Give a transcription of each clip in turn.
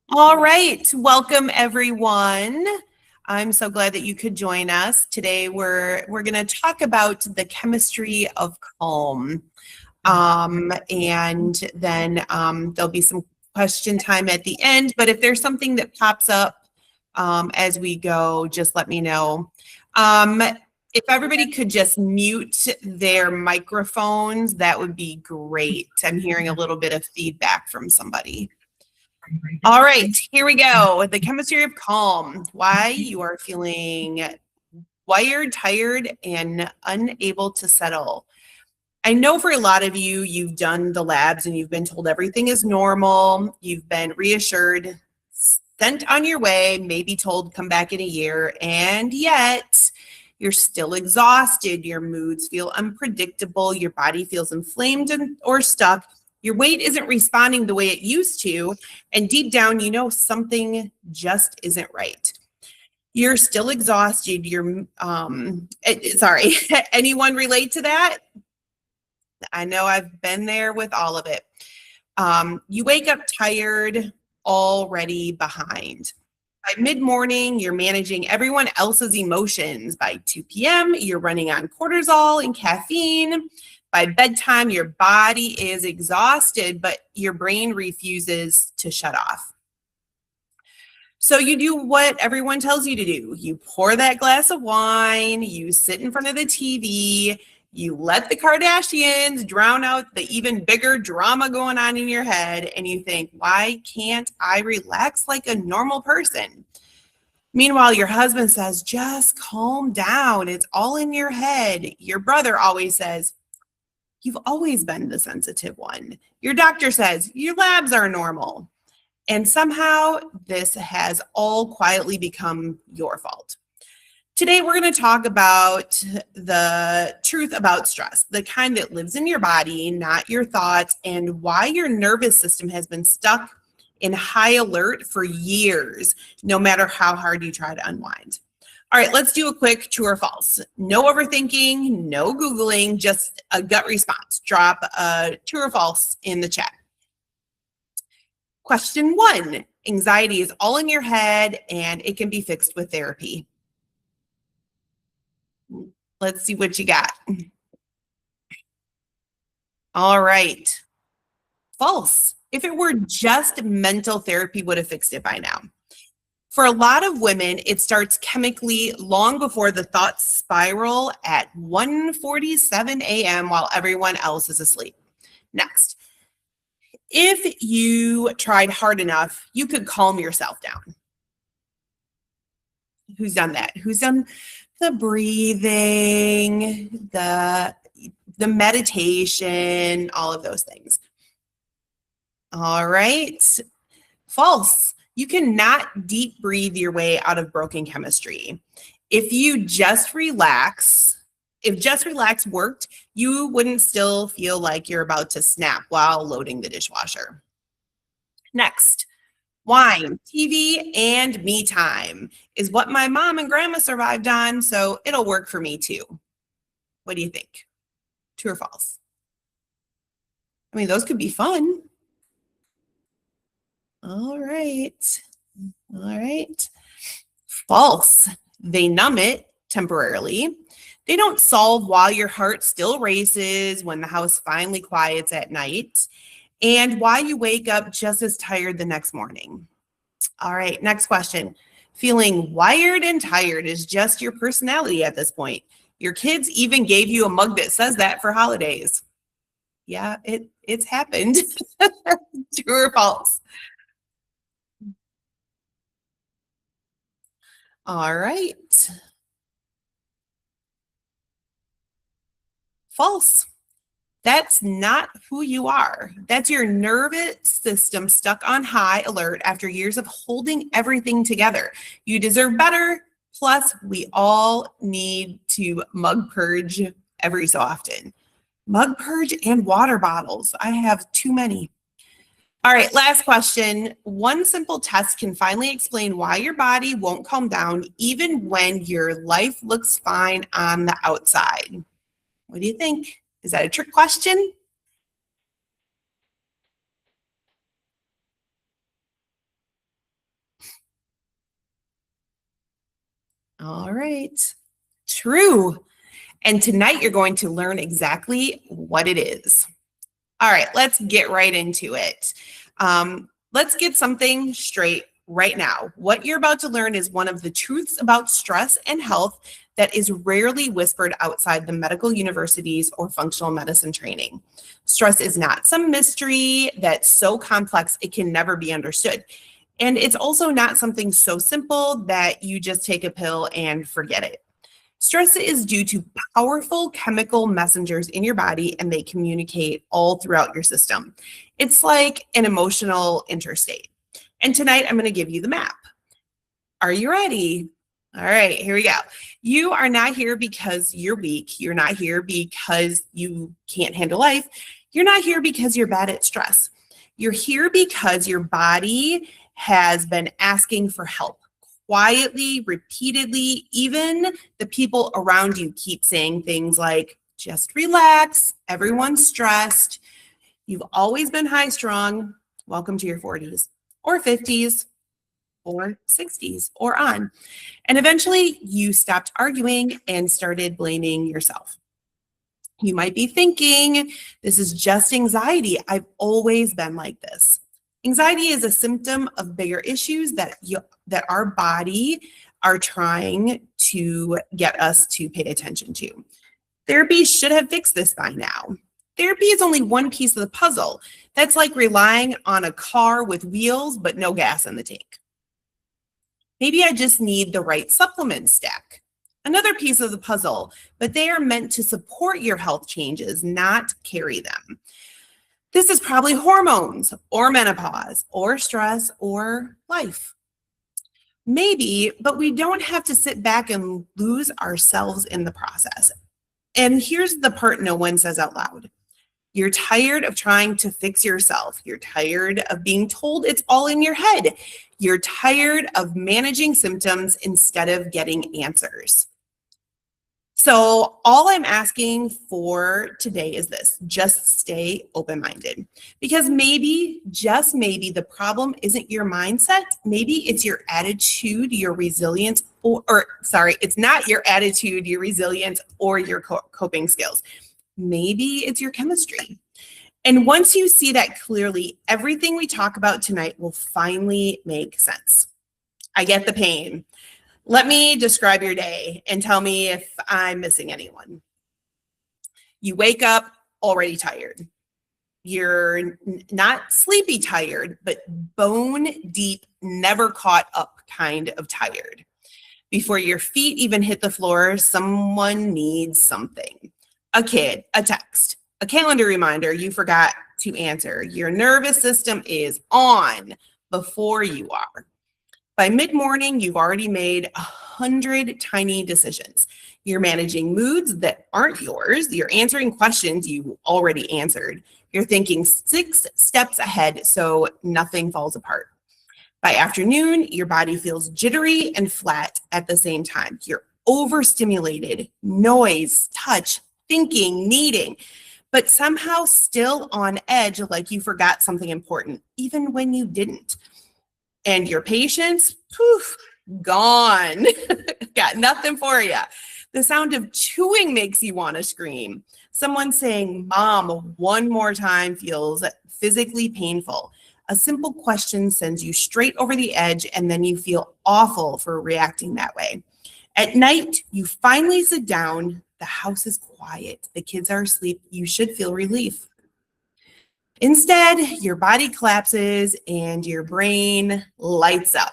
All right, welcome everyone. I'm so glad that you could join us. Today we're going to talk about the chemistry of calm. And then there'll be some question time at the end, but if there's something that pops up as we go, just let me know. If everybody could just mute their microphones, that would be great. I'm hearing a little bit of feedback from somebody. All right, here we go. The chemistry of calm. Why you are feeling wired, tired, and unable to settle. I know for a lot of you, you've done the labs and you've been told everything is normal. You've been reassured, sent on your way, maybe told come back in a year, and yet you're still exhausted. Your moods feel unpredictable. Your body feels inflamed or stuck. Your weight isn't responding the way it used to. And deep down, you know something just isn't right. You're still exhausted. Sorry, anyone relate to that? I know I've been there with all of it. You wake up tired, already behind. By mid-morning, you're managing everyone else's emotions. By 2 p.m., you're running on cortisol and caffeine. By bedtime, your body is exhausted, but your brain refuses to shut off. So you do what everyone tells you to do. You pour that glass of wine, you sit in front of the TV, you let the Kardashians drown out the even bigger drama going on in your head, and you think, why can't I relax like a normal person? Meanwhile, your husband says, just calm down. It's all in your head. Your brother always says, you've always been the sensitive one. Your doctor says, your labs are normal. And somehow this has all quietly become your fault. Today, we're going to talk about the truth about stress, the kind that lives in your body, not your thoughts, and why your nervous system has been stuck in high alert for years, no matter how hard you try to unwind. All right, let's do a quick true or false. No overthinking, no Googling, just a gut response. Drop a true or false in the chat. Question 1, anxiety is all in your head and it can be fixed with therapy. Let's see what you got. All right. False. If it were just mental therapy, would have fixed it by now. For a lot of women, it starts chemically long before the thoughts spiral at 1:47 a.m. while everyone else is asleep. Next. If you tried hard enough, you could calm yourself down. Who's done that? Who's done the breathing, the meditation, all of those things? All right. False. You cannot deep breathe your way out of broken chemistry. If just relax worked, you wouldn't still feel like you're about to snap while loading the dishwasher. Next, wine, TV, and me time is what my mom and grandma survived on, so it'll work for me too. What do you think? True or false? I mean, those could be fun. All right. False. They numb it temporarily. They don't solve why your heart still races when the house finally quiets at night, and why you wake up just as tired the next morning. All right, next question. Feeling wired and tired is just your personality at this point. Your kids even gave you a mug that says that for holidays. Yeah, it's happened. True or false? All right. False. That's not who you are. That's your nervous system stuck on high alert after years of holding everything together. You deserve better. Plus, we all need to mug purge every so often. Mug purge and water bottles. I have too many. All right, last question. One simple test can finally explain why your body won't calm down even when your life looks fine on the outside. What do you think? Is that a trick question? All right. True. And tonight you're going to learn exactly what it is. All right, let's get right into it. Let's get something straight right now. What you're about to learn is one of the truths about stress and health that is rarely whispered outside the medical universities or functional medicine training. Stress is not some mystery that's so complex it can never be understood. And it's also not something so simple that you just take a pill and forget it. Stress is due to powerful chemical messengers in your body, and they communicate all throughout your system. It's like an emotional interstate. And tonight I'm going to give you the map. Are you ready? All right, here we go. You are not here because you're weak. You're not here because you can't handle life. You're not here because you're bad at stress. You're here because your body has been asking for help. Quietly, repeatedly, even the people around you keep saying things like, just relax, everyone's stressed, you've always been high strung, welcome to your 40s or 50s or 60s or on. And eventually you stopped arguing and started blaming yourself. You might be thinking, this is just anxiety. I've always been like this. Anxiety is a symptom of bigger issues that our body are trying to get us to pay attention to. Therapy should have fixed this by now. Therapy is only one piece of the puzzle. That's like relying on a car with wheels but no gas in the tank. Maybe I just need the right supplement stack. Another piece of the puzzle, but they are meant to support your health changes, not carry them. This is probably hormones or menopause or stress or life. Maybe, but we don't have to sit back and lose ourselves in the process. And here's the part no one says out loud. You're tired of trying to fix yourself. You're tired of being told it's all in your head. You're tired of managing symptoms instead of getting answers. So all I'm asking for today is this: just stay open-minded, because maybe, just maybe, the problem isn't your mindset. Maybe it's your attitude, your resilience, it's not your attitude, your resilience, or your coping skills. Maybe it's your chemistry. And once you see that clearly, everything we talk about tonight will finally make sense. I get the pain. Let me describe your day and tell me if I'm missing anyone. You wake up already tired. You're not sleepy tired, but bone deep, never caught up kind of tired. Before your feet even hit the floor, someone needs something. A kid, a text, a calendar reminder you forgot to answer. Your nervous system is on before you are. By mid-morning, you've already made 100 tiny decisions. You're managing moods that aren't yours. You're answering questions you already answered. You're thinking 6 steps ahead so nothing falls apart. By afternoon, your body feels jittery and flat at the same time. You're overstimulated, noise, touch, thinking, needing, but somehow still on edge, like you forgot something important, even when you didn't. And your patience, poof, gone. Got nothing for you. The sound of chewing makes you want to scream. Someone saying "mom" one more time feels physically painful. A simple question sends you straight over the edge, and then you feel awful for reacting that way. At night, you finally sit down. The house is quiet. The kids are asleep. You should feel relief. Instead, your body collapses and your brain lights up.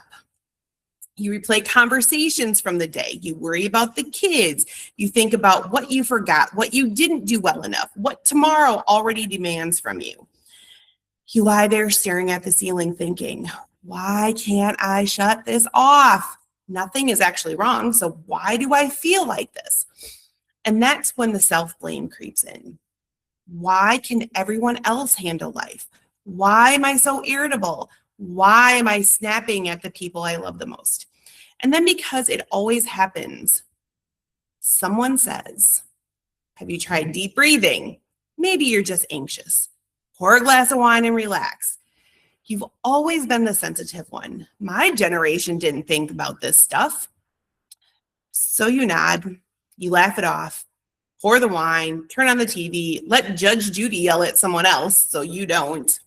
You replay conversations from the day. You worry about the kids. You think about what you forgot, what you didn't do well enough, what tomorrow already demands from you. You lie there staring at the ceiling thinking, why can't I shut this off? Nothing is actually wrong, so why do I feel like this? And that's when the self-blame creeps in. Why can everyone else handle life? Why am I so irritable? Why am I snapping at the people I love the most? And then because it always happens, someone says, have you tried deep breathing? Maybe you're just anxious. Pour a glass of wine and relax. You've always been the sensitive one. My generation didn't think about this stuff. So you nod, you laugh it off, pour the wine, turn on the TV, let Judge Judy yell at someone else so you don't.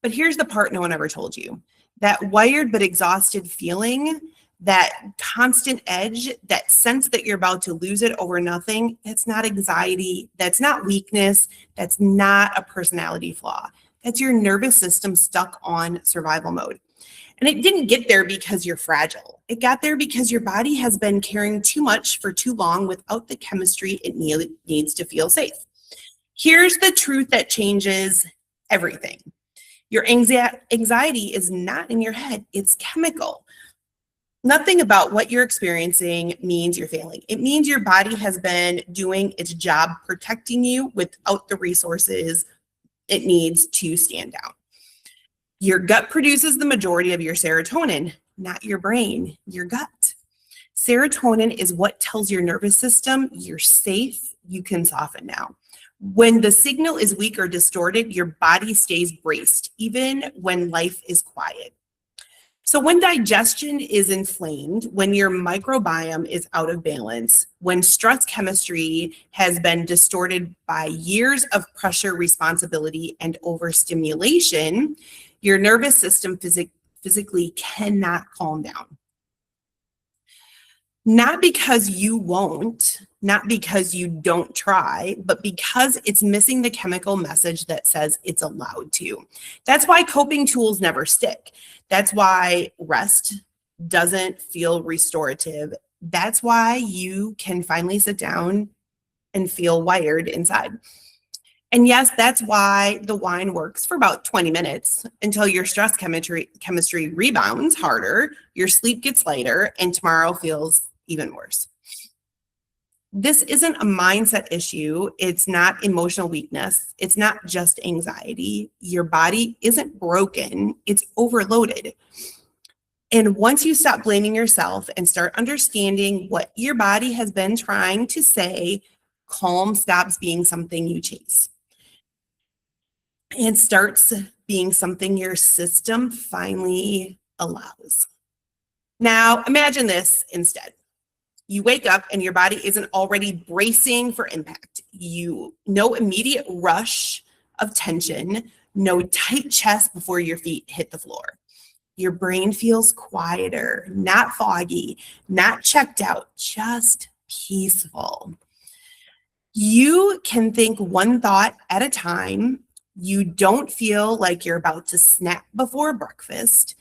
But here's the part no one ever told you. That wired but exhausted feeling, that constant edge, that sense that you're about to lose it over nothing, that's not anxiety, that's not weakness, that's not a personality flaw. That's your nervous system stuck on survival mode. And it didn't get there because you're fragile. It got there because your body has been carrying too much for too long without the chemistry it needs to feel safe. Here's the truth that changes everything. Your anxiety is not in your head, it's chemical. Nothing about what you're experiencing means you're failing. It means your body has been doing its job protecting you without the resources it needs to stand down. Your gut produces the majority of your serotonin, not your brain, your gut. Serotonin is what tells your nervous system you're safe, you can soften now. When the signal is weak or distorted, your body stays braced, even when life is quiet. So when digestion is inflamed, when your microbiome is out of balance, when stress chemistry has been distorted by years of pressure, responsibility, and overstimulation, your nervous system physically cannot calm down. Not because you won't, not because you don't try, but because it's missing the chemical message that says it's allowed to. That's why coping tools never stick. That's why rest doesn't feel restorative. That's why you can finally sit down and feel wired inside. And yes, that's why the wine works for about 20 minutes until your stress chemistry rebounds harder, your sleep gets lighter, and tomorrow feels even worse. This isn't a mindset issue. It's not emotional weakness. It's not just anxiety. Your body isn't broken. It's overloaded. And once you stop blaming yourself and start understanding what your body has been trying to say, calm stops being something you chase. And starts being something your system finally allows. Now, imagine this instead. You wake up and your body isn't already bracing for impact. No immediate rush of tension, no tight chest before your feet hit the floor. Your brain feels quieter, not foggy, not checked out, just peaceful. You can think one thought at a time. You don't feel like you're about to snap before breakfast.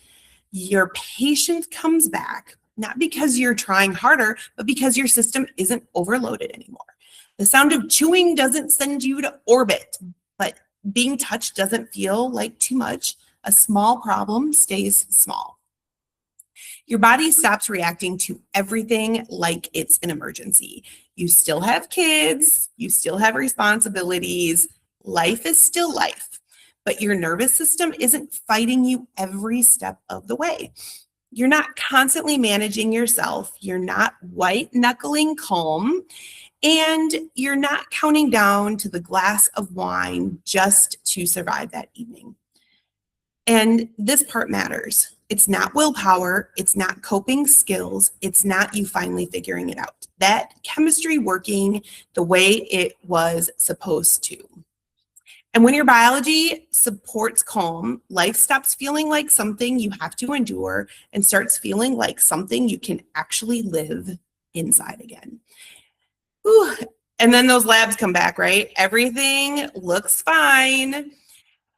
Your patience comes back, not because you're trying harder, but because your system isn't overloaded anymore. The sound of chewing doesn't send you to orbit, but being touched doesn't feel like too much. A small problem stays small. Your body stops reacting to everything like it's an emergency. You still have kids, you still have responsibilities, life is still life, but your nervous system isn't fighting you every step of the way. You're not constantly managing yourself. You're not white knuckling calm, and you're not counting down to the glass of wine just to survive that evening. And this part matters. It's not willpower. It's not coping skills. It's not you finally figuring it out. That chemistry working the way it was supposed to. And when your biology supports calm, life stops feeling like something you have to endure and starts feeling like something you can actually live inside again. Whew. And then those labs come back, right? Everything looks fine.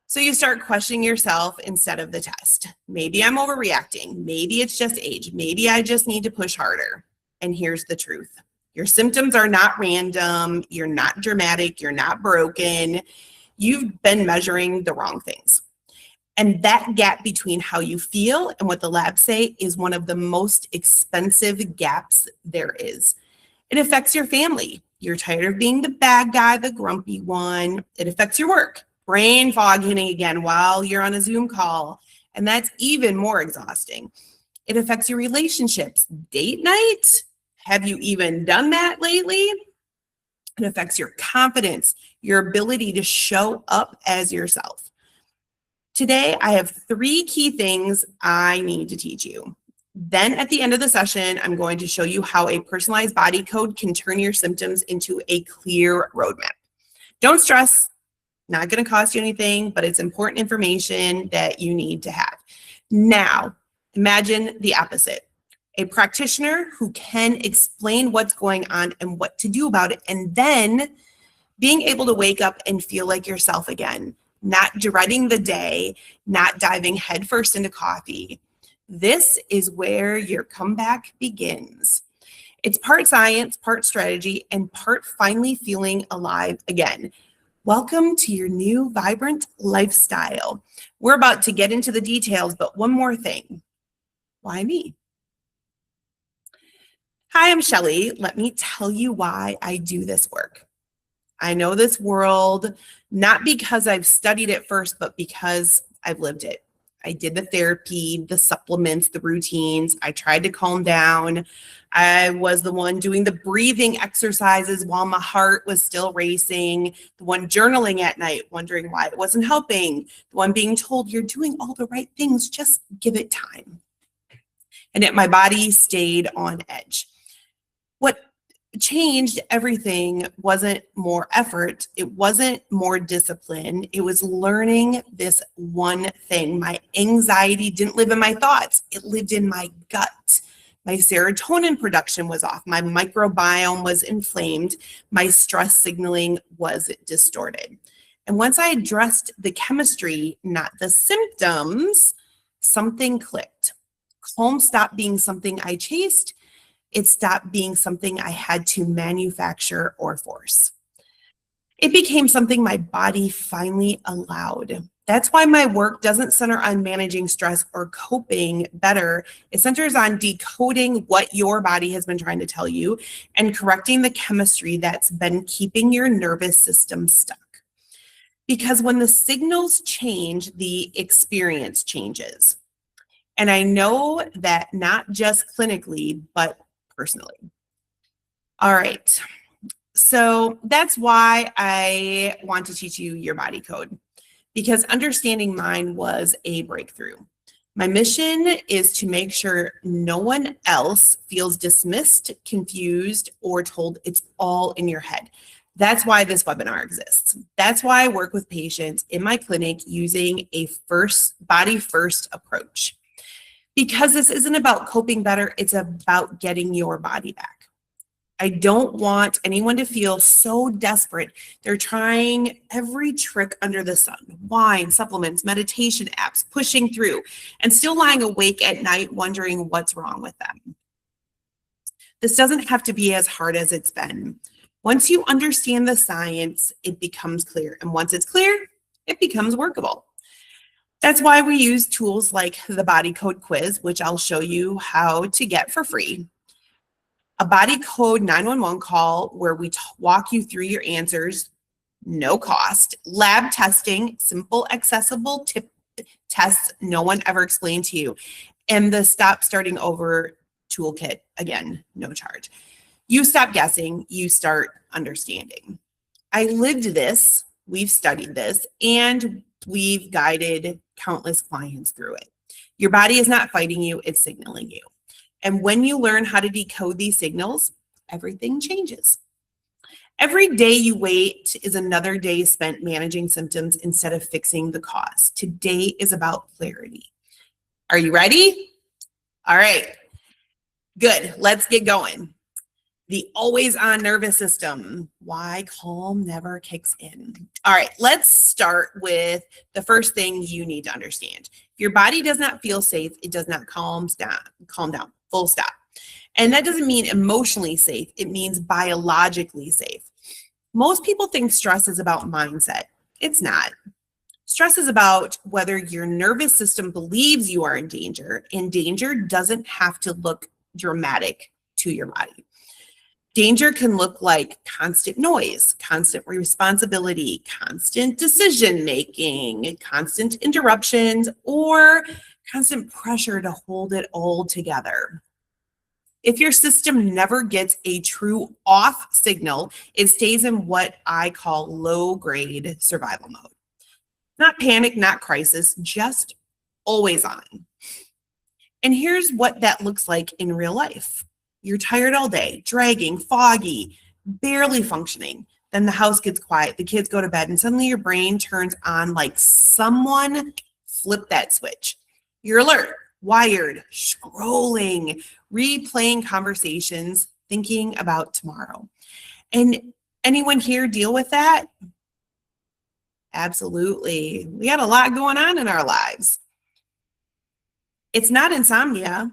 So you start questioning yourself instead of the test. Maybe I'm overreacting. Maybe it's just age. Maybe I just need to push harder. And here's the truth. Your symptoms are not random. You're not dramatic. You're not broken. You've been measuring the wrong things. And that gap between how you feel and what the labs say is one of the most expensive gaps there is. It affects your family. You're tired of being the bad guy, the grumpy one. It affects your work. brain fog hitting again while you're on a Zoom call. And that's even more exhausting. It affects your relationships. Date night? Have you even done that lately? It affects your confidence, your ability to show up as yourself. Today, I have 3 key things I need to teach you. Then at the end of the session, I'm going to show you how a personalized body code can turn your symptoms into a clear roadmap. Don't stress, not going to cost you anything, but it's important information that you need to have. Now, imagine the opposite. A practitioner who can explain what's going on and what to do about it, and then being able to wake up and feel like yourself again, not dreading the day, not diving headfirst into coffee. This is where your comeback begins. It's part science, part strategy, and part finally feeling alive again. Welcome to your new vibrant lifestyle. We're about to get into the details, but one more thing. Why me? Hi, I'm Shellie. Let me tell you why I do this work. I know this world, not because I've studied it first, but because I've lived it. I did the therapy, the supplements, the routines. I tried to calm down. I was the one doing the breathing exercises while my heart was still racing, the one journaling at night, wondering why it wasn't helping, the one being told you're doing all the right things, just give it time. And yet my body stayed on edge. What changed everything wasn't more effort. It wasn't more discipline. It was learning this one thing. My anxiety didn't live in my thoughts. It lived in my gut. My serotonin production was off. My microbiome was inflamed. My stress signaling was distorted. And once I addressed the chemistry, not the symptoms, something clicked. Calm stopped being something I chased. It stopped being something I had to manufacture or force. It became something my body finally allowed. That's why my work doesn't center on managing stress or coping better. It centers on decoding what your body has been trying to tell you and correcting the chemistry that's been keeping your nervous system stuck. Because when the signals change, the experience changes. And I know that not just clinically, but personally. All right. So that's why I want to teach you your body code, because understanding mine was a breakthrough. My mission is to make sure no one else feels dismissed, confused, or told it's all in your head. That's why this webinar exists. That's why I work with patients in my clinic using a body first approach. Because this isn't about coping better, it's about getting your body back. I don't want anyone to feel so desperate they're trying every trick under the sun, wine, supplements, meditation apps, pushing through, and still lying awake at night wondering what's wrong with them. This doesn't have to be as hard as it's been. Once you understand the science, it becomes clear. And once it's clear, it becomes workable. That's why we use tools like the body code quiz, which I'll show you how to get for free. A body code 911 call where we walk you through your answers, no cost. Lab testing, simple, accessible tests no one ever explained to you. And the stop starting over toolkit, again, no charge. You stop guessing, you start understanding. I lived this, we've studied this, and we've guided countless clients through it. Your body is not fighting you, it's signaling you. And when you learn how to decode these signals, everything changes. Every day you wait is another day spent managing symptoms instead of fixing the cause. Today is about clarity. Are you ready? All right, good, let's get going. The always on nervous system, why calm never kicks in. All right, let's start with the first thing you need to understand. If your body does not feel safe, it does not calm down, full stop. And that doesn't mean emotionally safe, it means biologically safe. Most people think stress is about mindset. It's not. Stress is about whether your nervous system believes you are in danger, and danger doesn't have to look dramatic to your body. Danger can look like constant noise, constant responsibility, constant decision making, constant interruptions, or constant pressure to hold it all together. If your system never gets a true off signal, it stays in what I call low grade survival mode. Not panic, not crisis, just always on. And here's what that looks like in real life. You're tired all day, dragging, foggy, barely functioning. Then the house gets quiet, the kids go to bed, and suddenly your brain turns on like someone flipped that switch. You're alert, wired, scrolling, replaying conversations, thinking about tomorrow. And anyone here deal with that? Absolutely. We got a lot going on in our lives. It's not insomnia.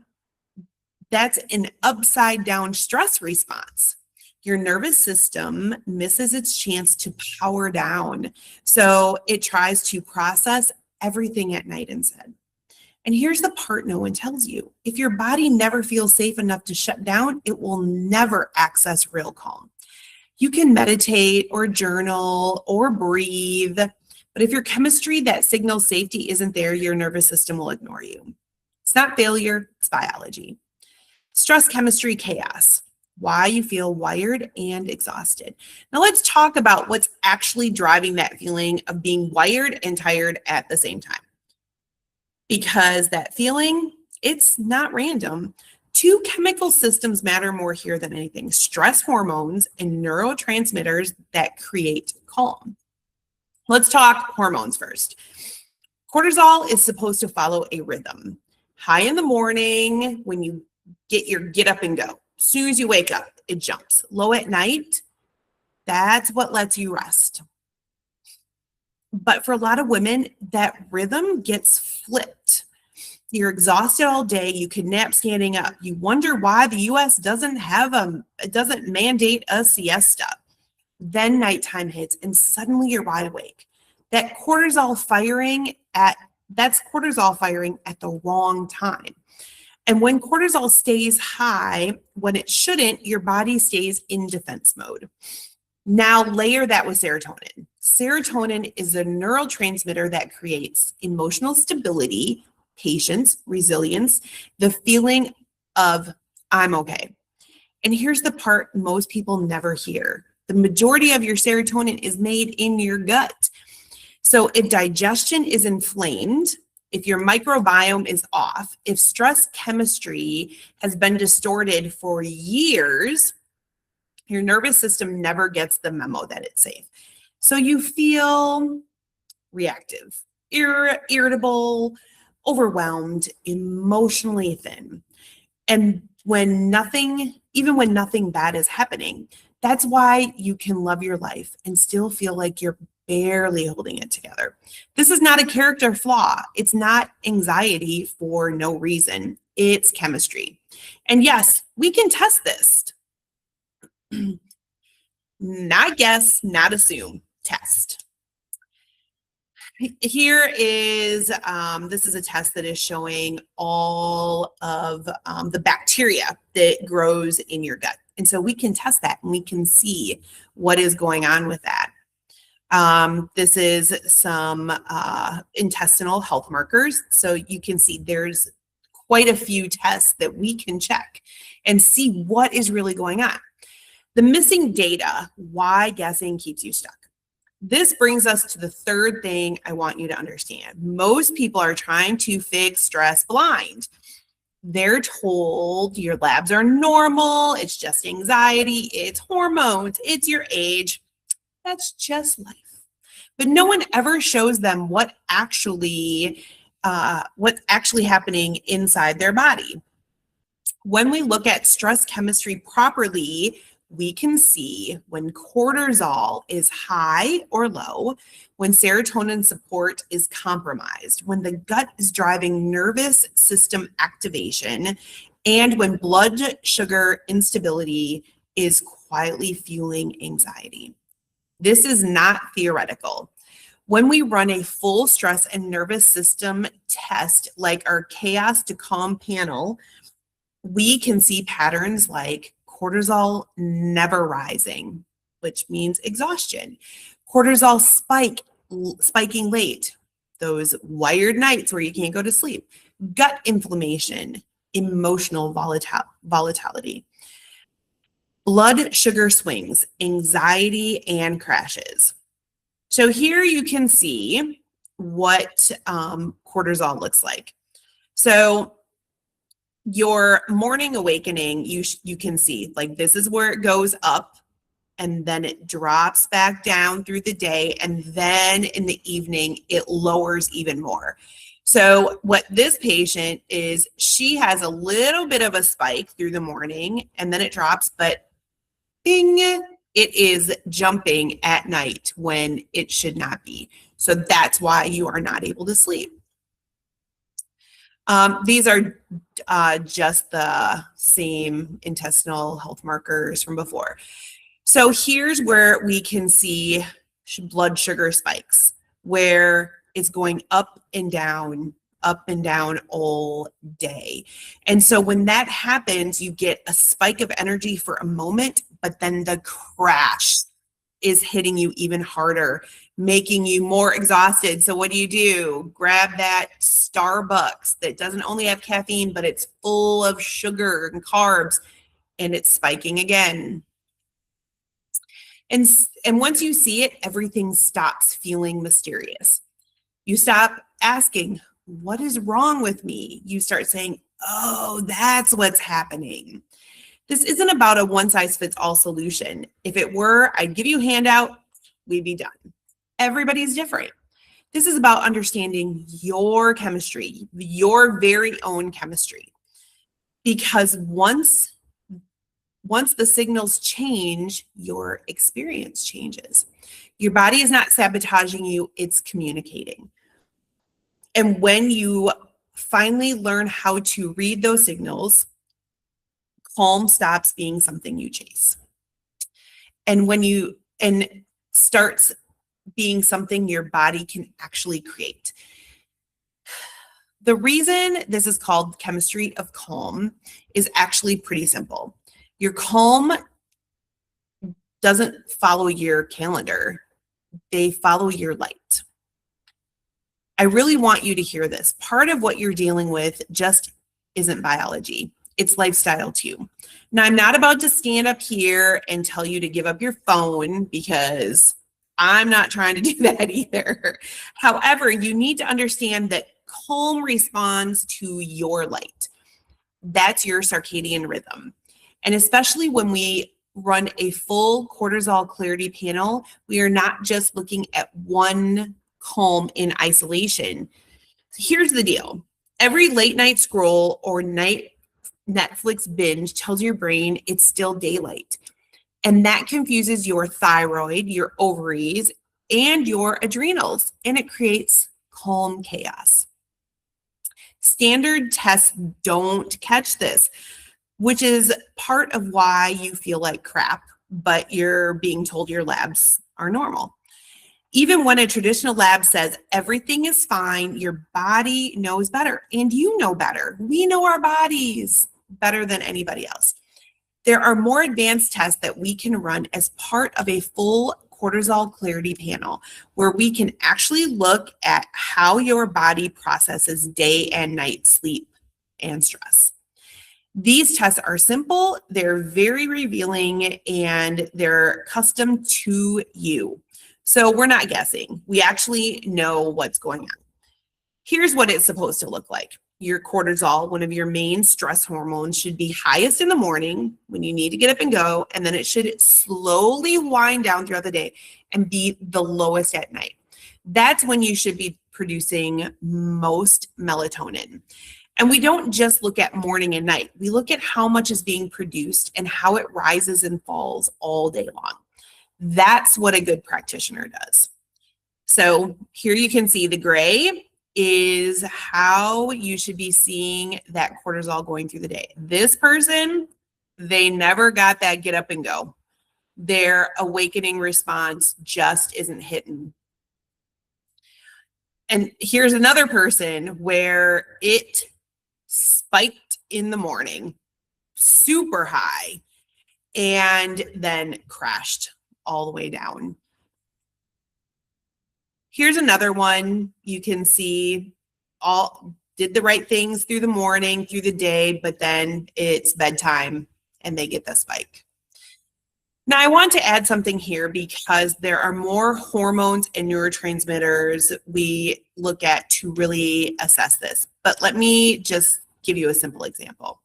That's an upside down stress response. Your nervous system misses its chance to power down. So it tries to process everything at night instead. And here's the part no one tells you. If your body never feels safe enough to shut down, it will never access real calm. You can meditate or journal or breathe, but if your chemistry that signals safety isn't there, your nervous system will ignore you. It's not failure, it's biology. Stress chemistry chaos, why you feel wired and exhausted. Now let's talk about what's actually driving that feeling of being wired and tired at the same time. Because that feeling, it's not random. Two chemical systems matter more here than anything: stress hormones and neurotransmitters that create calm. Let's talk hormones first. Cortisol is supposed to follow a rhythm. High in the morning, when you get your get up and go. As soon as you wake up, it jumps. Low at night, that's what lets you rest. But for a lot of women, that rhythm gets flipped. You're exhausted all day. You can nap standing up. You wonder why the US doesn't mandate a siesta. Then nighttime hits and suddenly you're wide awake. That's cortisol firing at the wrong time. And when cortisol stays high, when it shouldn't, your body stays in defense mode. Now layer that with serotonin. Serotonin is a neurotransmitter that creates emotional stability, patience, resilience, the feeling of I'm okay. And here's the part most people never hear. The majority of your serotonin is made in your gut. So if digestion is inflamed, if your microbiome is off, if stress chemistry has been distorted for years, your nervous system never gets the memo that it's safe. So you feel reactive, irritable, overwhelmed, emotionally thin. And even when nothing bad is happening, that's why you can love your life and still feel like you're barely holding it together. This is not a character flaw. It's not anxiety for no reason. It's chemistry. And yes, we can test this. Not guess, not assume, test. Here is, this is a test that is showing all of the bacteria that grows in your gut. And so we can test that and we can see what is going on with that. This is some intestinal health markers. So you can see there's quite a few tests that we can check and see what is really going on. The missing data, why guessing keeps you stuck. This brings us to the third thing I want you to understand. Most people are trying to fix stress blind. They're told your labs are normal, it's just anxiety, it's hormones, it's your age. That's just life. But no one ever shows them what's actually happening inside their body. When we look at stress chemistry properly, we can see when cortisol is high or low, when serotonin support is compromised, when the gut is driving nervous system activation, and when blood sugar instability is quietly fueling anxiety. This is not theoretical. When we run a full stress and nervous system test, like our chaos to calm panel, we can see patterns like cortisol never rising, which means exhaustion. Cortisol spiking late, those wired nights where you can't go to sleep. Gut inflammation, emotional volatility. Blood sugar swings, anxiety, and crashes. So here you can see what cortisol looks like. So your morning awakening, you can see, like, this is where it goes up, and then it drops back down through the day, and then in the evening it lowers even more. So what this patient is, she has a little bit of a spike through the morning, and then it drops, but bing, it is jumping at night when it should not be. So that's why you are not able to sleep. These are just the same intestinal health markers from before. So here's where we can see blood sugar spikes, where it's going up and down all day. And so when that happens, you get a spike of energy for a moment, but then the crash is hitting you even harder, making you more exhausted. So what do? Grab that Starbucks that doesn't only have caffeine, but it's full of sugar and carbs, and it's spiking again. And once you see it, everything stops feeling mysterious. You stop asking, what is wrong with me? You start saying, oh, that's what's happening. This isn't about a one-size-fits-all solution. If it were, I'd give you a handout, we'd be done. Everybody's different. This is about understanding your chemistry, your very own chemistry. Because once the signals change, your experience changes. Your body is not sabotaging you, it's communicating. And when you finally learn how to read those signals, calm stops being something you chase. And starts being something your body can actually create. The reason this is called chemistry of calm is actually pretty simple. Your calm doesn't follow your calendar. They follow your light. I really want you to hear this. Part of what you're dealing with just isn't biology. It's lifestyle too. Now, I'm not about to stand up here and tell you to give up your phone, because I'm not trying to do that either. However, you need to understand that calm responds to your light. That's your circadian rhythm. And especially when we run a full cortisol clarity panel, we are not just looking at one calm in isolation. Here's the deal. Every late night scroll or night Netflix binge tells your brain it's still daylight. And that confuses your thyroid, your ovaries, and your adrenals, and it creates calm chaos. Standard tests don't catch this, which is part of why you feel like crap, but you're being told your labs are normal. Even when a traditional lab says everything is fine, your body knows better, and you know better. We know our bodies better than anybody else. There are more advanced tests that we can run as part of a full cortisol clarity panel, where we can actually look at how your body processes day and night sleep and stress. These tests are simple, they're very revealing, and they're custom to you. So we're not guessing. We actually know what's going on. Here's what it's supposed to look like. Your cortisol, one of your main stress hormones, should be highest in the morning when you need to get up and go, and then it should slowly wind down throughout the day and be the lowest at night. That's when you should be producing most melatonin. And we don't just look at morning and night. We look at how much is being produced and how it rises and falls all day long. That's what a good practitioner does. So here you can see the gray is how you should be seeing that cortisol going through the day. This person, they never got that get up and go. Their awakening response just isn't hitting. And here's another person where it spiked in the morning, super high. and then crashed all the way down. Here's another one. You can see all did the right things through the morning, through the day, but then it's bedtime and they get the spike. Now, I want to add something here because there are more hormones and neurotransmitters we look at to really assess this. But let me just give you a simple example.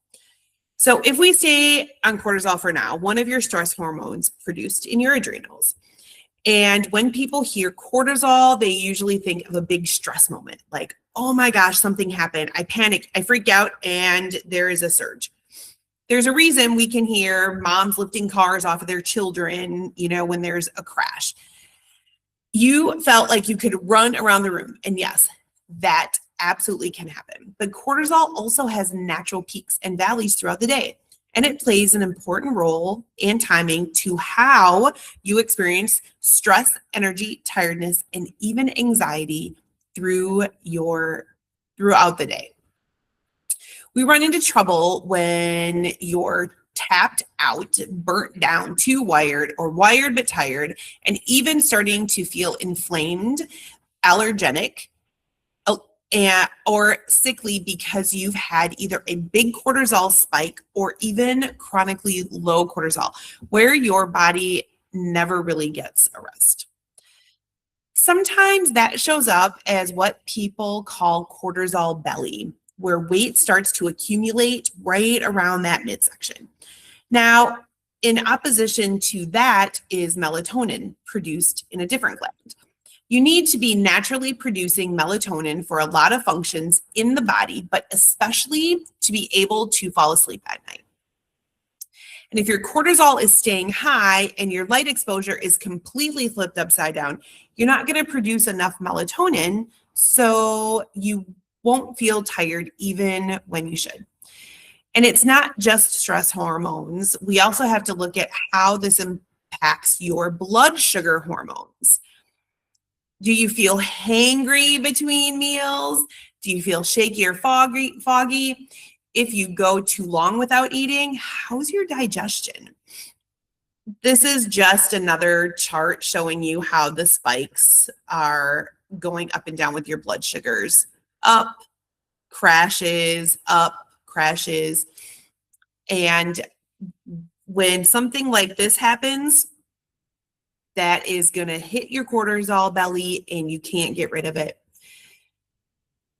So if we stay on cortisol for now, one of your stress hormones produced in your adrenals. And when people hear cortisol, they usually think of a big stress moment, like, oh my gosh, something happened. I panic, I freak out, and there is a surge. There's a reason we can hear moms lifting cars off of their children, when there's a crash. You felt like you could run around the room. And yes, that absolutely can happen. But cortisol also has natural peaks and valleys throughout the day. And it plays an important role in timing to how you experience stress, energy, tiredness, and even anxiety throughout the day. We run into trouble when you're tapped out, burnt down, too wired, or wired but tired, and even starting to feel inflamed, allergenic, or sickly because you've had either a big cortisol spike or even chronically low cortisol, where your body never really gets a rest. Sometimes that shows up as what people call cortisol belly, where weight starts to accumulate right around that midsection. Now, in opposition to that is melatonin, produced in a different gland. You need to be naturally producing melatonin for a lot of functions in the body, but especially to be able to fall asleep at night. And if your cortisol is staying high and your light exposure is completely flipped upside down, you're not going to produce enough melatonin, so you won't feel tired even when you should. And it's not just stress hormones. We also have to look at how this impacts your blood sugar hormones. Do you feel hangry between meals? Do you feel shaky or foggy? If you go too long without eating, how's your digestion? This is just another chart showing you how the spikes are going up and down with your blood sugars. Up, crashes, and when something like this happens, that is going to hit your cortisol belly and you can't get rid of it.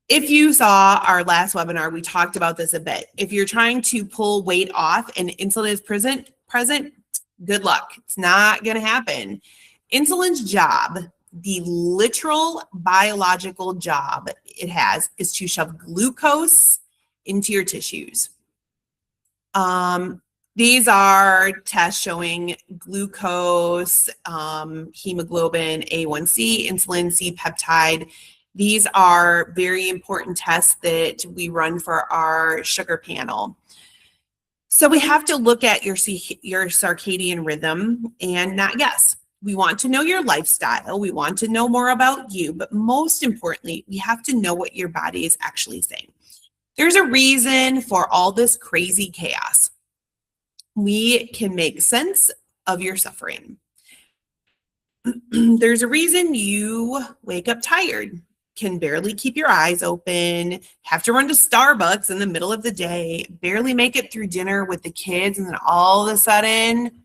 If you saw our last webinar, we talked about this a bit. If you're trying to pull weight off and insulin is present, good luck. It's not going to happen. Insulin's job, the literal biological job it has, is to shove glucose into your tissues. These are tests showing glucose, hemoglobin, A1C, insulin, C-peptide. These are very important tests that we run for our sugar panel. So we have to look at your circadian rhythm and not guess. We want to know your lifestyle. We want to know more about you. But most importantly, we have to know what your body is actually saying. There's a reason for all this crazy chaos. We can make sense of your suffering. There's a reason you wake up tired, can barely keep your eyes open, have to run to Starbucks in the middle of the day, barely make it through dinner with the kids, and then all of a sudden,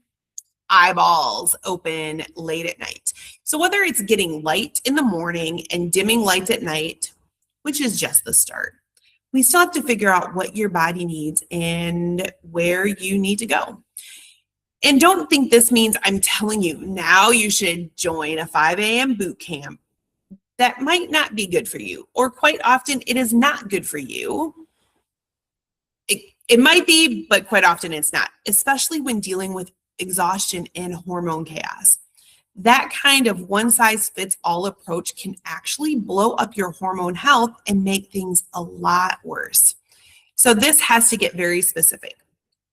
eyeballs open late at night. So whether it's getting light in the morning and dimming lights at night, which is just the start, we still have to figure out what your body needs and where you need to go. And don't think this means I'm telling you now you should join a 5 a.m. boot camp. That might not be good for you, or quite often it is not good for you. It might be, but quite often it's not, especially when dealing with exhaustion and hormone chaos. That kind of one-size-fits-all approach can actually blow up your hormone health and make things a lot worse. So this has to get very specific.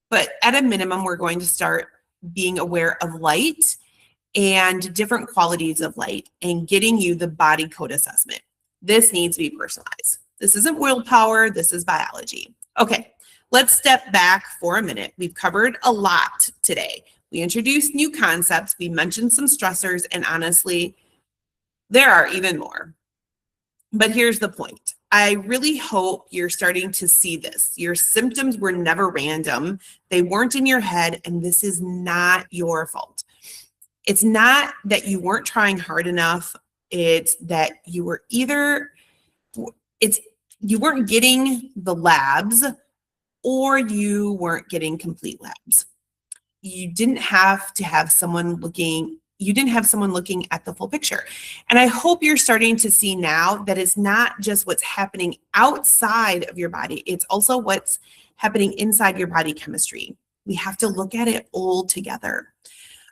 But at a minimum, we're going to start being aware of light and different qualities of light and getting you the body code assessment. This needs to be personalized. This isn't willpower, this is biology. Okay, Let's step back for a minute. We've covered a lot today. We introduced new concepts, we mentioned some stressors, and honestly, there are even more. But here's the point. I really hope you're starting to see this. Your symptoms were never random. They weren't in your head, and this is not your fault. It's not that you weren't trying hard enough. It's that you were you weren't getting the labs, or you weren't getting complete labs. You didn't have someone looking at the full picture. And I hope you're starting to see now that it's not just what's happening outside of your body, it's also what's happening inside your body chemistry. We have to look at it all together.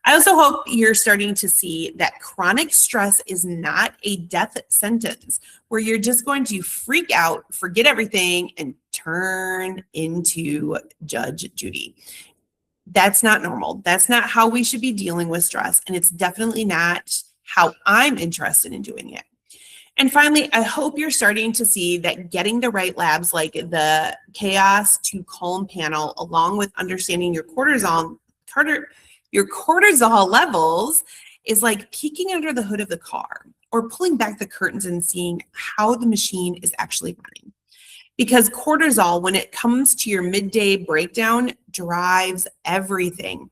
I also hope you're starting to see that chronic stress is not a death sentence where you're just going to freak out, forget everything, and turn into Judge Judy. That's not normal. That's not how we should be dealing with stress. And it's definitely not how I'm interested in doing it. And finally, I hope you're starting to see that getting the right labs like the Chaos to Calm panel, along with understanding your cortisol levels, is like peeking under the hood of the car or pulling back the curtains and seeing how the machine is actually running. Because cortisol, when it comes to your midday breakdown, drives everything.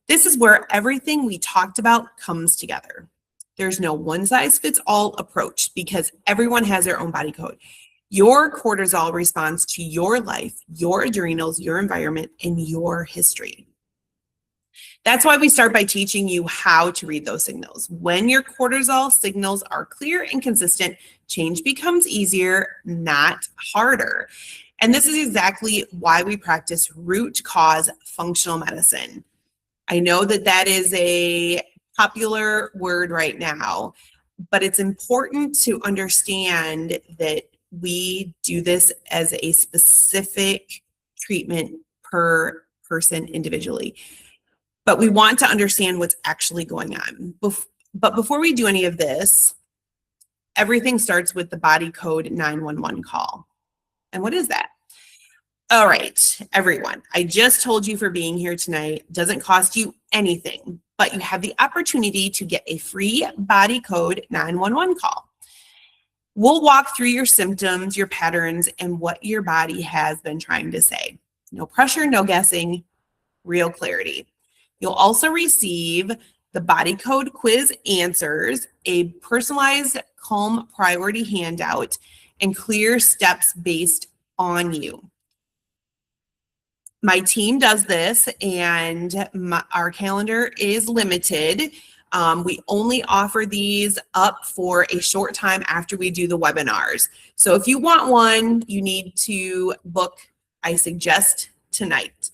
This is where everything we talked about comes together. There's no one-size-fits-all approach because everyone has their own body code. Your cortisol responds to your life, your adrenals, your environment, and your history. That's why we start by teaching you how to read those signals. When your cortisol signals are clear and consistent, change becomes easier, not harder. And this is exactly why we practice root cause functional medicine. I know that is a popular word right now, but it's important to understand that we do this as a specific treatment per person individually. But we want to understand what's actually going on. But before we do any of this, everything starts with the body code 911 call. And what is that? All right, everyone, I just told you for being here tonight. It doesn't cost you anything, but you have the opportunity to get a free body code 911 call. We'll walk through your symptoms, your patterns, and what your body has been trying to say. No pressure, no guessing, real clarity. You'll also receive the body code quiz answers, a personalized calm priority handout, and clear steps based on you. My team does this, and our calendar is limited. We only offer these up for a short time after we do the webinars. So if you want one, you need to book, I suggest, tonight.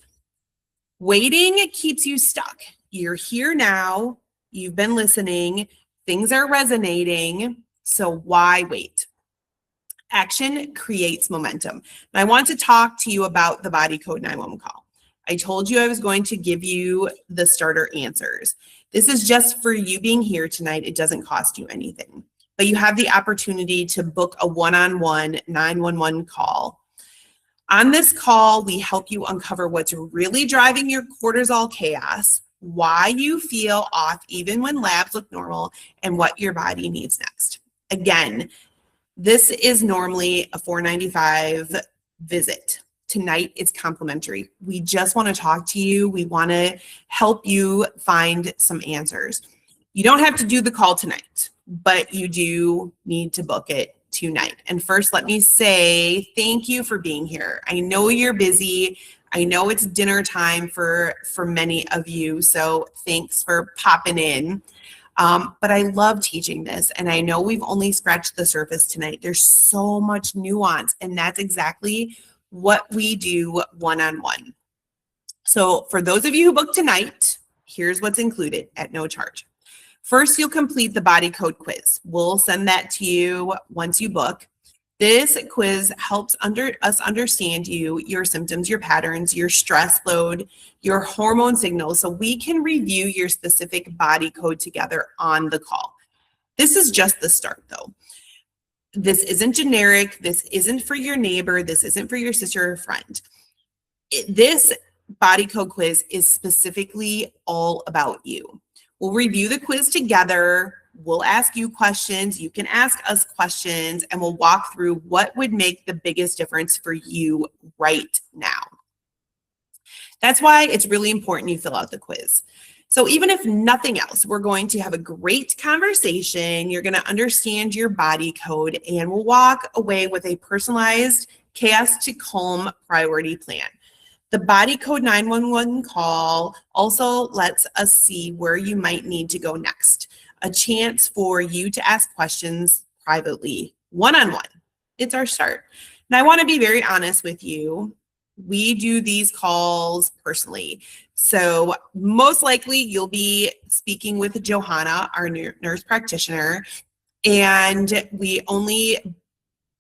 Waiting keeps you stuck. You're here now. You've been listening. Things are resonating. So why wait? Action creates momentum. And I want to talk to you about the body code 911 call. I told you I was going to give you the starter answers. This is just for you being here tonight. It doesn't cost you anything. But you have the opportunity to book a one-on-one 911 call. On this call, we help you uncover what's really driving your cortisol chaos, why you feel off even when labs look normal, and what your body needs next. Again, this is normally a $495 visit. Tonight, it's complimentary. We just want to talk to you. We want to help you find some answers. You don't have to do the call tonight, but you do need to book it tonight. And first, let me say thank you for being here. I know you're busy. I know it's dinner time for many of you, so thanks for popping in. But I love teaching this, and I know we've only scratched the surface tonight. There's so much nuance, and that's exactly what we do one-on-one. So for those of you who book tonight, here's what's included at no charge. First, you'll complete the body code quiz. We'll send that to you once you book. This quiz helps us understand you, your symptoms, your patterns, your stress load, your hormone signals, so we can review your specific body code together on the call. This is just the start, though. This isn't generic. This isn't for your neighbor. This isn't for your sister or friend. This body code quiz is specifically all about you. We'll review the quiz together. We'll ask you questions. You can ask us questions, and we'll walk through what would make the biggest difference for you right now. That's why it's really important you fill out the quiz. So even if nothing else, we're going to have a great conversation. You're going to understand your body code, and we'll walk away with a personalized chaos to calm priority plan. The body code 911 call also lets us see where you might need to go next. A chance for you to ask questions privately, one-on-one. It's our start. And I want to be very honest with you. We do these calls personally. So most likely you'll be speaking with Johanna, our nurse practitioner, and we only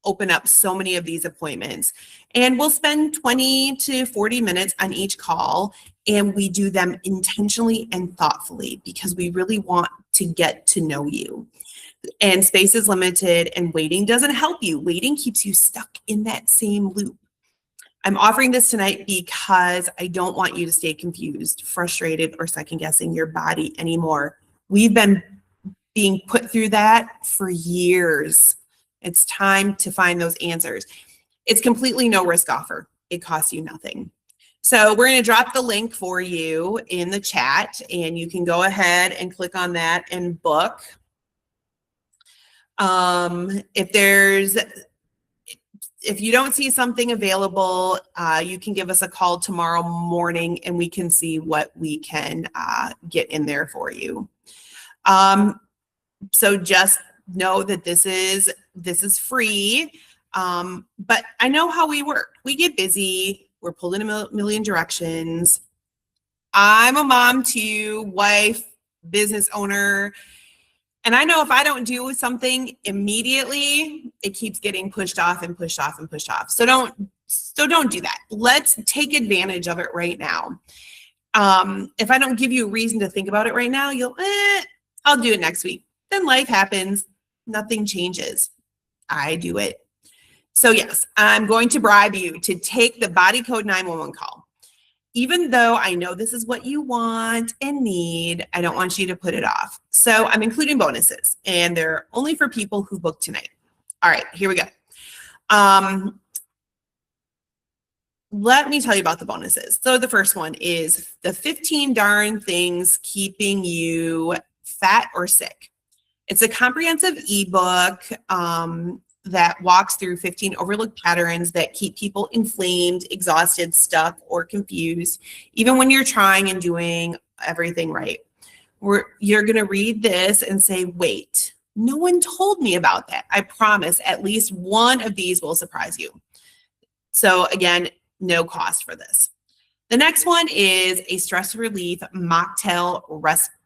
open up so many of these appointments. And we'll spend 20 to 40 minutes on each call, and we do them intentionally and thoughtfully because we really want to get to know you. And space is limited, and waiting doesn't help you. Waiting keeps you stuck in that same loop. I'm offering this tonight because I don't want you to stay confused, frustrated, or second guessing your body anymore. We've been being put through that for years. It's time to find those answers. It's completely no risk offer. It costs you nothing. So we're going to drop the link for you in the chat, and you can go ahead and click on that and book. If you don't see something available, you can give us a call tomorrow morning, and we can see what we can get in there for you. So just know that this is free, but I know how we work. We get busy. We're pulled in a million directions. I'm a mom too, wife, business owner. And I know if I don't do something immediately, it keeps getting pushed off and pushed off and pushed off. So don't do that. Let's take advantage of it right now. If I don't give you a reason to think about it right now, I'll do it next week. Then life happens. Nothing changes. I do it. So yes, I'm going to bribe you to take the body code 911 call. Even though I know this is what you want and need, I don't want you to put it off. So I'm including bonuses, and they're only for people who booked tonight. All right, here we go. Let me tell you about the bonuses. So the first one is the 15 darn things keeping you fat or sick. It's a comprehensive ebook that walks through 15 overlooked patterns that keep people inflamed, exhausted, stuck, or confused, even when you're trying and doing everything right. You're going to read this and say, wait, no one told me about that. I promise at least one of these will surprise you. So again, no cost for this. The next one is a stress relief mocktail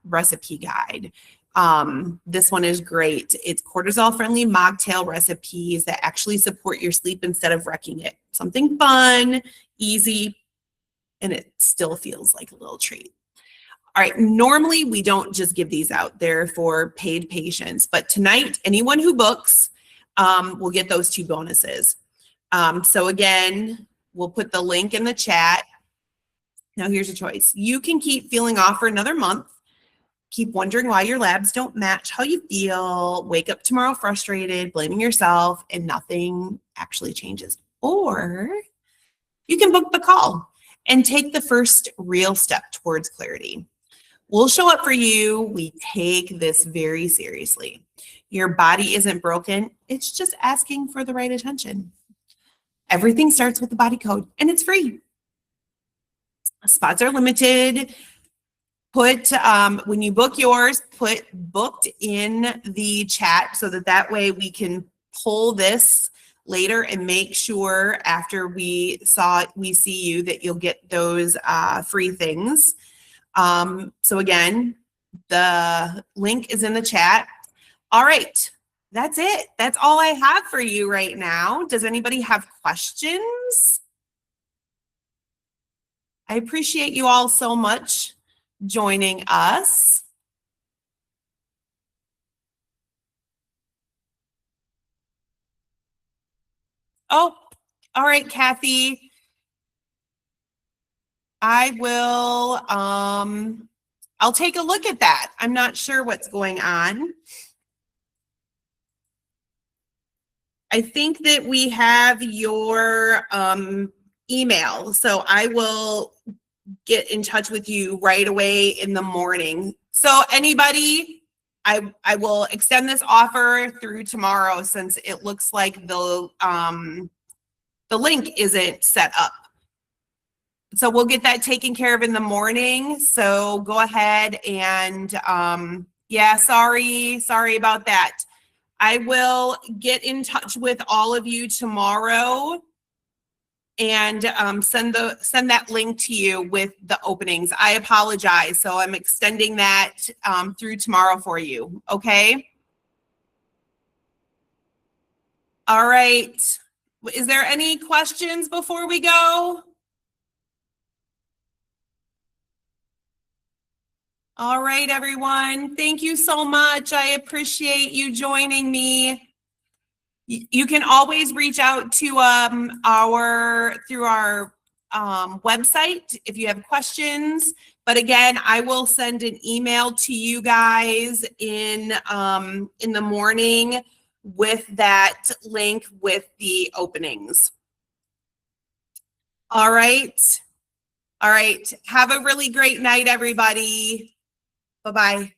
recipe guide. This one is great. It's cortisol-friendly mocktail recipes that actually support your sleep instead of wrecking it. Something fun, easy, and it still feels like a little treat. All right, normally we don't just give these out. They're for paid patients, but tonight, anyone who books will get those two bonuses. So again, we'll put the link in the chat. Now here's a choice. You can keep feeling off for another month. Keep wondering why your labs don't match how you feel, wake up tomorrow frustrated, blaming yourself, and nothing actually changes. Or you can book the call and take the first real step towards clarity. We'll show up for you. We take this very seriously. Your body isn't broken. It's just asking for the right attention. Everything starts with the body code, and it's free. Spots are limited. When you book yours, put booked in the chat so that way we can pull this later and make sure after we see you that you'll get those free things. So again, the link is in the chat. All right, that's it. That's all I have for you right now. Does anybody have questions? I appreciate you all so much joining us. Oh, all right, Kathy. I will, I'll take a look at that. I'm not sure what's going on. I think that we have your email, so I will get in touch with you right away in the morning. So anybody, I will extend this offer through tomorrow since it looks like the link isn't set up. So we'll get that taken care of in the morning. So go ahead and yeah, sorry about that. I will get in touch with all of you tomorrow and send that link to you with the openings. I apologize. So I'm extending that through tomorrow for you. Okay. All right. Is there any questions before we go? All right, everyone. Thank you so much. I appreciate you joining me. You can always reach out to our website if you have questions. But again, I will send an email to you guys in the morning with that link with the openings. All right. All right. Have a really great night, everybody. Bye-bye.